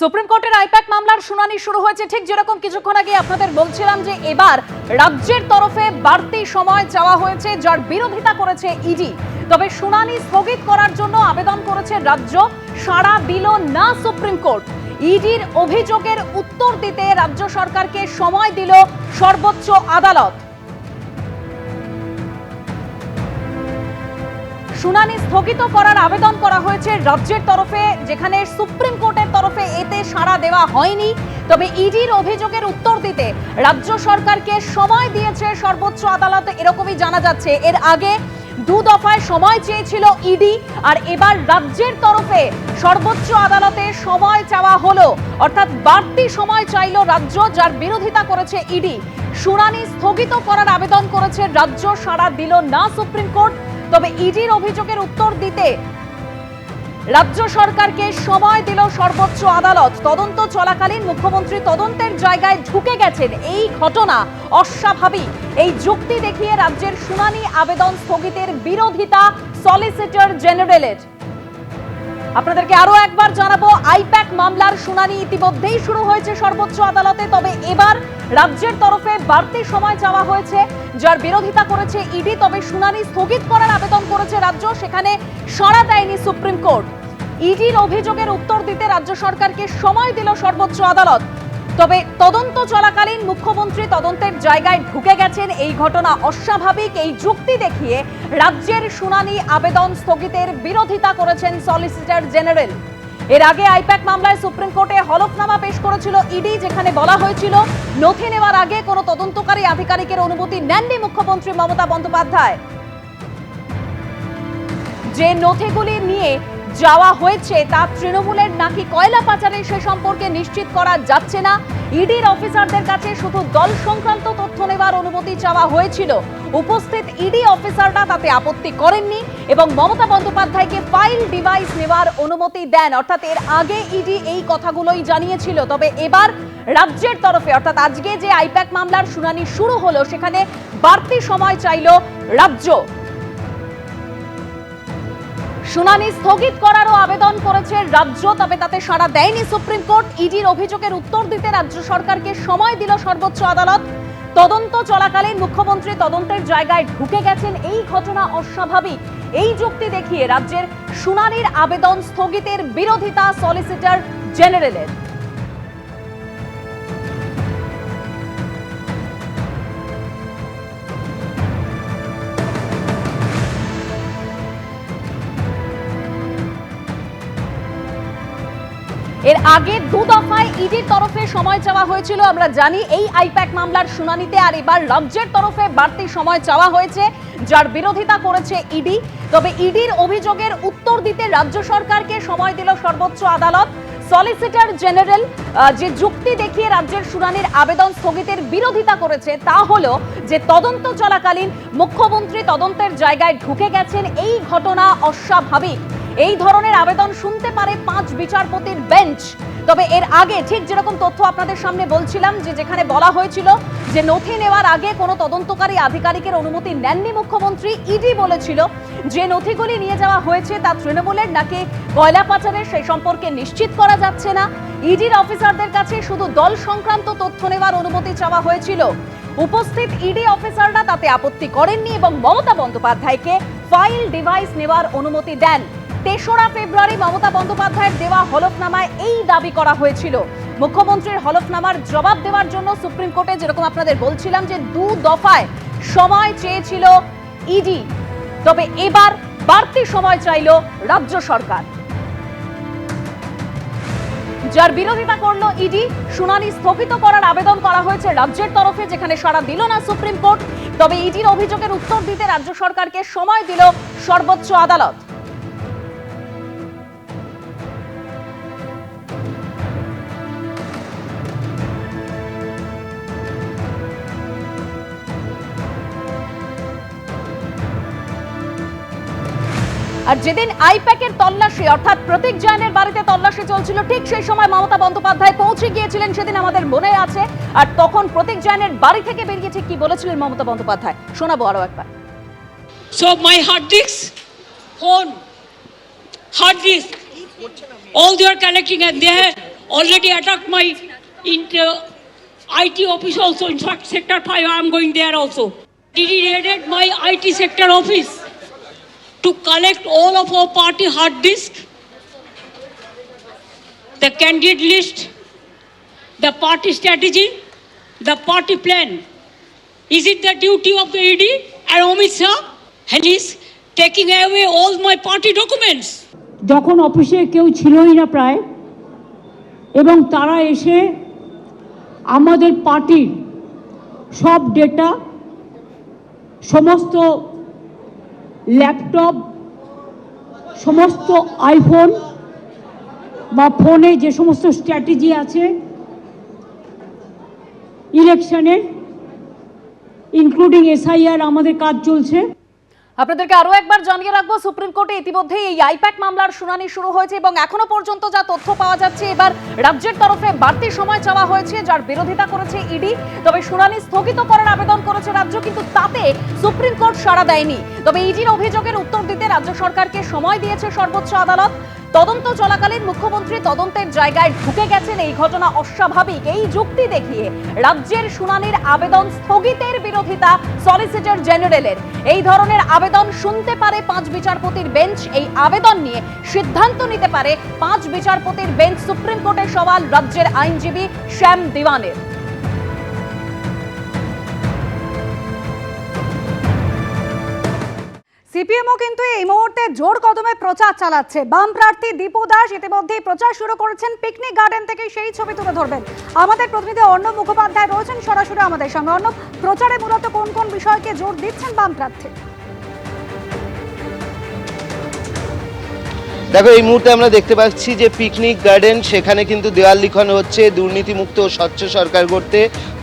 Supreme কোর্টের I-PAC মামলার শুনানি শুরু হয়েছে। ঠিক যেরকম কিছুক্ষণ আগে আপনাদের বলছিলাম যে এবার রাজ্যের তরফে বাড়তি সময় চাওয়া হয়েছে, যার বিরোধিতা করেছে ইডি। তবে শুনানি স্থগিত করার জন্য আবেদন করেছে রাজ্য, সাড়া দিল না সুপ্রিম কোর্ট। ইডির অভিযোগের উত্তর দিতে রাজ্য সরকারকে সময় দিল সর্বোচ্চ আদালত। শুনানি স্থগিত করার আবেদন করা হয়েছে রাজ্যের তরফে, যেখানে সুপ্রিম কোর্টের তরফে এতে সাড়া দেওয়া হয়নি। তবে ইডির অভিযোগের উত্তর দিতে রাজ্য সরকারকে সময় দিয়েছে সর্বোচ্চ আদালত, এরকমই জানা যাচ্ছে। এর আগে দু দফায় সময় চেয়েছিল ইডি, আর এবার রাজ্যের তরফে সর্বোচ্চ আদালতে সময় চাওয়া হলো, অর্থাৎ বাড়তি সময় চাইল রাজ্য, যার বিরোধিতা করেছে ইডি। শুনানি স্থগিত করার আবেদন করেছে রাজ্য, সাড়া দিল না সুপ্রিম কোর্ট। তবে ইডির অভিযোগের উত্তর দিতে রাজ্য সরকারকে সময় দিল সর্বোচ্চ আদালত। তদন্ত চলাকালীন মুখ্যমন্ত্রী তদন্তের জায়গায় ঢুকে গেছেন, এই ঘটনা অস্বাভাবিক। এই যুক্তি দেখিয়ে রাজ্যের শুনানি আবেদন স্থগিতের বিরোধিতা সলিসিটর জেনারেলের। আপনাদেরকে আরো একবার জানাবো, আইপ্যাক মামলার শুনানি ইতিমধ্যেই শুরু হয়েছে সর্বোচ্চ আদালতে। তবে এবার রাজ্যের তরফে বাড়তি সময় চাওয়া হয়েছে, যার বিরোধিতা করেছে ইডি। তবে শুনানি স্থগিত করার আবেদন করেছে রাজ্য, সেখানে সাড়া দেয়নি সুপ্রিম কোর্ট। ইডির অভিযোগের উত্তর দিতে রাজ্য সরকারকে সময় দিল সর্বোচ্চ আদালত। তবে তদন্ত চলাকালীন মুখ্যমন্ত্রী তদন্তের জায়গায় ঢুকে গেছেন, এই ঘটনা অস্বাভাবিক। এই যুক্তি দেখিয়ে রাজ্যের শুনানি আবেদন স্থগিতের বিরোধিতা করেছেন সলিসিটর জেনারেল। এর আগে আইপ্যাক মামলায় সুপ্রিম কোর্টে হলফনামা পেশ করেছিল ইডি, যেখানে বলা হয়েছিল নথি নেওয়ার আগে কোনো তদন্তকারী আধিকারিকের অনুমতি নেননি মুখ্যমন্ত্রী মমতা বন্দ্যোপাধ্যায়। যে নথিগুলি নিয়ে যাওয়া হয়েছে তা তৃণমূলের নাকি কয়লা পাচারের, সে সম্পর্কে নিশ্চিত করা যাচ্ছে না। ইডির অফিসারদের কাছে শুধু দল সংক্রান্ত তথ্য নেওয়ার অনুমতি চাওয়া হয়েছিল। উপস্থিত ইডি অফিসাররা তাতে আপত্তি করেননি এবং মমতা বন্দ্যোপাধ্যায়কে ফাইল ডিভাইস নেওয়ার অনুমতি দেন। অর্থাৎ এর আগে ইডি এই কথাগুলোই জানিয়েছিল। তবে এবার রাজ্যের তরফে, অর্থাৎ আজকে যে আইপ্যাক মামলার শুনানি শুরু হলো, সেখানে বাড়তি সময় চাইল রাজ্য। শুনানি স্থগিত করারও আবেদন করেছে রাজ্য, তবে তাতে সাড়া দেয়নি সুপ্রিম কোর্ট। ইডির অভিযোগের উত্তর দিতে রাজ্য সরকারকে সময় দিল সর্বোচ্চ আদালত। তদন্ত চলাকালীন মুখ্যমন্ত্রী তদন্তের জায়গায় ঢুকে গেছেন, এই ঘটনা অস্বাভাবিক। এই যুক্তি দেখিয়ে রাজ্যের শুনানির আবেদন স্থগিতের বিরোধিতা সলিসিটর জেনারেলের। এর আগে দু দফায় ইডির তরফে সময় চাওয়া হয়েছিল, আমরা জানি, এই আইপ্যাক মামলার শুনানিতে। আর এবার রাজ্যের তরফে বাড়তি সময় চাওয়া হয়েছে, যার বিরোধিতা করেছে ইডি। তবে ইডির অভিযোগের উত্তর দিতে রাজ্য সরকারকে সময় দিল সর্বোচ্চ আদালত। সলিসিটর জেনারেল যে যুক্তি দেখিয়ে রাজ্যের শুনানির আবেদন স্থগিতের বিরোধিতা করেছে তা হলো যে তদন্ত চলাকালীন মুখ্যমন্ত্রী তদন্তের জায়গায় ঢুকে গেছেন, এই ঘটনা অস্বাভাবিক। এই ধরনের আবেদন শুনতে পারে 5 বিচারপতির বেঞ্চ। তবে এর আগে ঠিক যেরকম তথ্য আপনাদের সামনে বলছিলাম, যে যেখানে বলা হয়েছিল যে নথি নেওয়ার আগে কোনো তদন্তকারী আধিকারিকের অনুমতি নেননি মুখ্যমন্ত্রী। ইডি বলেছিল যে নথিগুলি নিয়ে যাওয়া হয়েছে তা তৃণমূলের নাকি কয়লা পাচারের, সেই সম্পর্কে নিশ্চিত করা যাচ্ছে না। ইডির অফিসারদের কাছে শুধু দল সংক্রান্ত তথ্য নেওয়ার অনুমতি চাওয়া হয়েছিল। উপস্থিত ইডি অফিসাররা তাতে আপত্তি করেননি এবং মমতা বন্দ্যোপাধ্যায়কে ফাইল ডিভাইস নেওয়ার অনুমতি দেন। 3রা ফেব্রুয়ারি মমতা বন্দ্যোপাধ্যায়ের দেওয়া হলফনামায় এই দাবি করা হয়েছিল। মুখ্যমন্ত্রীর হলফনামার জবাব দেওয়ার জন্য সুপ্রিম কোর্টে, যেরকম আপনাদের বলছিলাম, যে 2 দফায় সময় চেয়েছিল ইডি। তবে এবার বাড়তি সময় চাইল রাজ্য সরকার, যার বিরোধিতা করলো ইডি। শুনানি স্থগিত করার আবেদন করা হয়েছে রাজ্যের তরফে, যেখানে সাড়া দিল না সুপ্রিম কোর্ট। তবে ইডির অভিযোগের উত্তর দিতে রাজ্য সরকারকে সময় দিল সর্বোচ্চ আদালত। আর যেদিন আইপ্যাকের তল্লাশি, অর্থাৎ প্রতীক জৈনের বাড়িতে তল্লাশি চলছিল, ঠিক সেই সময় মমতা বন্দ্যোপাধ্যায় পৌঁছে গিয়েছিলেন, সেদিন আমাদের মনে আছে। আর তখন প্রতীক জৈনের বাড়ি থেকে বেরিয়ে ঠিক কি বলেছিলেন মমতা বন্দ্যোপাধ্যায়, শোনাবো আরো একবার। So my hard disks, phone, hard disk, all they are collecting, and they already attacked my IT office also. In fact, Sector 5, I am going there also. ED raided my IT sector office to collect all of our party hard disk, the candidate list, the party strategy, the party plan. Is it the duty of the ED and Amit Shah? And he's taking away all my party documents. যখন অফিসে কেউ ছিলই না প্রায়, এবং তারা এসে আমাদের পার্টির সব ডেটা, সমস্ত ল্যাপটপ, সমস্ত আইফোন বা ফোনে যে সমস্ত স্ট্র্যাটেজি আছে ইলেকশনের, ইনক্লুডিং SIR, আমাদের কাজ চলছে। আপনাদেরকে আরো একবার জানিয়ে রাখবো, সুপ্রিম কোর্টে ইতিমধ্যে এই আইপ্যাক মামলার শুনানি শুরু হয়েছে এবং এখনো পর্যন্ত যা তথ্য পাওয়া যাচ্ছে, এবার রাজ্যের তরফে বাড়তি সময় চাওয়া হয়েছে, যার বিরোধিতা করেছে ইডি। তবে শুনানি স্থগিত করার আবেদন করেছে রাজ্য, কিন্তু তাতে সুপ্রিম কোর্ট সাড়া দেয়নি। তবে ইডির অভিযোগের উত্তর দিতে রাজ্য সরকারকে সময় দিয়েছে সর্বোচ্চ আদালত। তদন্ত চলাকালীন মুখ্যমন্ত্রী তদন্তের জায়গায় ঢুকে গেছেন, এই ঘটনা অস্বাভাবিক, এই যুক্তি দেখিয়ে রাজ্যের শুনানির আবেদন স্থগিতের বিরোধিতা সলিসিটর জেনারেলের। এই ধরনের আবেদন শুনতে পারে 5 বিচারপতির বেঞ্চ। এই আবেদন নিয়ে সিদ্ধান্ত নিতে পারে 5 বিচারপতির বেঞ্চ। সুপ্রিম কোর্টের সওয়াল রাজ্যের আইনজীবী শ্যাম দিওয়ানের। সিপিএমও কিন্তু এই মুহূর্তে জোর কদমে প্রচার চালাচ্ছে। বাম প্রার্থী দীপু দাস ইতিমধ্যেই প্রচার শুরু করেছেন। পিকনিক গার্ডেন থেকে সেই ছবি তুলে ধরবেন আমাদের প্রতিনিধি অর্ণব মুখোপাধ্যায় রয়েছেন সরাসরি আমাদের সঙ্গে। অর্ণব, প্রচারে মূলত কোন কোন বিষয়কে জোর দিচ্ছেন বাম প্রার্থী? দেখো, এই মুহূর্তে আমরা দেখতে পাচ্ছি যে পিকনিক গার্ডেন, সেখানে কিন্তু দেওয়াল লিখন হচ্ছে দুর্নীতিমুক্ত স্বচ্ছ সরকার করতে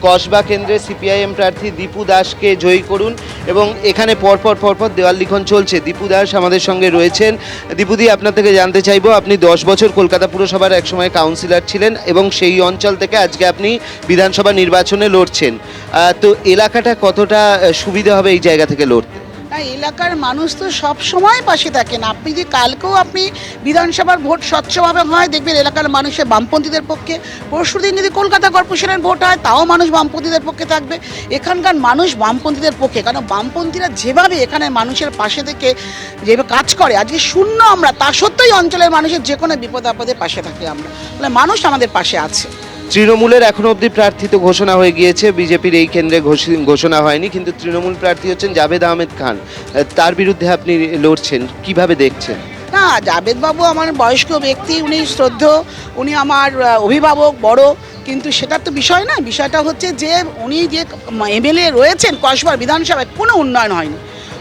কসবা কেন্দ্রে সিপিআইএম প্রার্থী দীপু দাসকে জয়ী করুন, এবং এখানে পরপর দেওয়াল লিখন চলছে। দীপু দাস আমাদের সঙ্গে রয়েছেন। দীপুদি, আপনার থেকে জানতে চাইবো, আপনি 10 বছর কলকাতা পুরসভার একসময় কাউন্সিলর ছিলেন এবং সেই অঞ্চল থেকে আজকে আপনি বিধানসভা নির্বাচনে লড়ছেন। তো এলাকাটা কতটা সুবিধা হবে এই জায়গা থেকে লড়তে? এলাকার মানুষ তো সব সময় পাশে থাকেন। আপনি যে কালকেও আপনি বিধানসভার ভোট স্বচ্ছভাবে হয়, দেখবেন এলাকার মানুষের বামপন্থীদের পক্ষে। পরশুদিন যদি কলকাতা কর্পোরেশনের ভোট হয়, তাও মানুষ বামপন্থীদের পক্ষে থাকবে। এখানকার মানুষ বামপন্থীদের পক্ষে, কারণ বামপন্থীরা যেভাবে এখানে মানুষের পাশে থেকে যেভাবে কাজ করে, আজকে শূন্য আমরা, তা সত্ত্বেই অঞ্চলের মানুষের যে কোনো বিপদ আপদে পাশে থাকি আমরা, মানে মানুষ আমাদের পাশে আছে। তৃণমূলের এখনো অবধি প্রার্থী তো ঘোষণা হয়ে গিয়েছে, বিজেপির এই কেন্দ্রে ঘোষণা হয়নি, কিন্তু তৃণমূল প্রার্থী হচ্ছেন জাভেদ আহমেদ খান। তার বিরুদ্ধে আপনি লড়ছেন, কিভাবে দেখছেন? না, জাভেদ বাবু আমার বয়স্ক ব্যক্তি, উনি শ্রদ্ধেয়, উনি আমার অভিভাবক বড়, কিন্তু সেটার তো বিষয় না। বিষয়টা হচ্ছে যে উনি যে MLA রয়েছেন কসবার বিধানসভায়, কোনো উন্নয়ন হয়নি,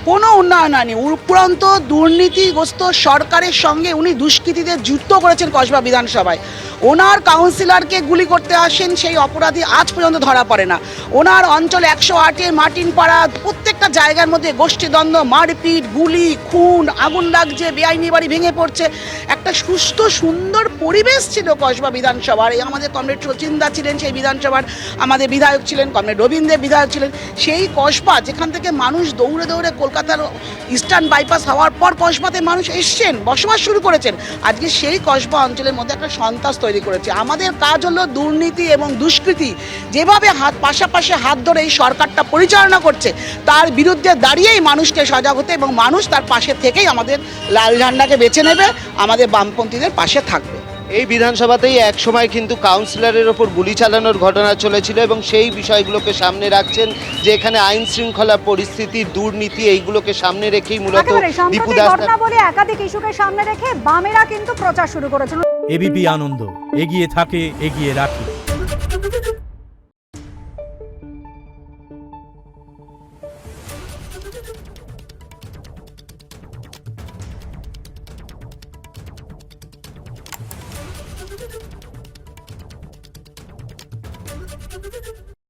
কোনো উন্নয়ন হয়নি। উপরন্ত দুর্নীতিগ্রস্ত সরকারের সঙ্গে উনি দুষ্কৃতীদের যুক্ত করেছেন কসবা বিধানসভায়। ওনার কাউন্সিলরকে গুলি করতে আসেন, সেই অপরাধী আজ পর্যন্ত ধরা পড়ে না। ওনার অঞ্চল 108-এ মার্টিনপাড়া প্রত্যেকটা জায়গার মধ্যে গোষ্ঠীদ্বন্দ্ব, মারপিট, গুলি, খুন, আগুন লাগছে, বেআইনি বাড়ি ভেঙে পড়ছে। একটা সুস্থ সুন্দর পরিবেশ ছিল কসবা বিধানসভার। এই আমাদের কমরেড সচিনদা ছিলেন সেই বিধানসভার, আমাদের বিধায়ক ছিলেন, কমরেড রবীন্দ্রের বিধায়ক ছিলেন। সেই কসবা যেখান থেকে মানুষ দৌড়ে দৌড়ে কলকাতার ইস্টার্ন বাইপাস হওয়ার পর কসবাতে মানুষ এসছেন, বসবাস শুরু করেছেন, আজকে সেই কসবা অঞ্চলের মধ্যে একটা সন্ত্রাস তৈরি করেছে। আমাদের কাজ হলো দুর্নীতি এবং দুষ্কৃতি যেভাবে পাশাপাশি হাত ধরে এই সরকারটা পরিচালনা করছে, তার বিরুদ্ধে দাঁড়িয়েই মানুষকে সজাগ হতে, এবং মানুষ তার পাশে থেকেই আমাদের লাল ঝান্ডাকে বেছে নেবে, আমাদের বামপন্থীদের পাশে থাকবে। এই বিধানসভাতেই এক সময় কিন্তু কাউন্সিলরের ওপর গুলি চালানোর ঘটনা চলেছিল, এবং সেই বিষয়গুলোকে সামনে রাখছেন যে এখানে আইন শৃঙ্খলা পরিস্থিতি, দুর্নীতি, এইগুলোকে সামনে রেখেই মূলত দীপু দাস বলে একাধিক ইস্যুকে সামনে রেখে বামেরা কিন্তু প্রচার শুরু করেছিল। এবিপি আনন্দ, এগিয়ে থাকে, এগিয়ে রাখে।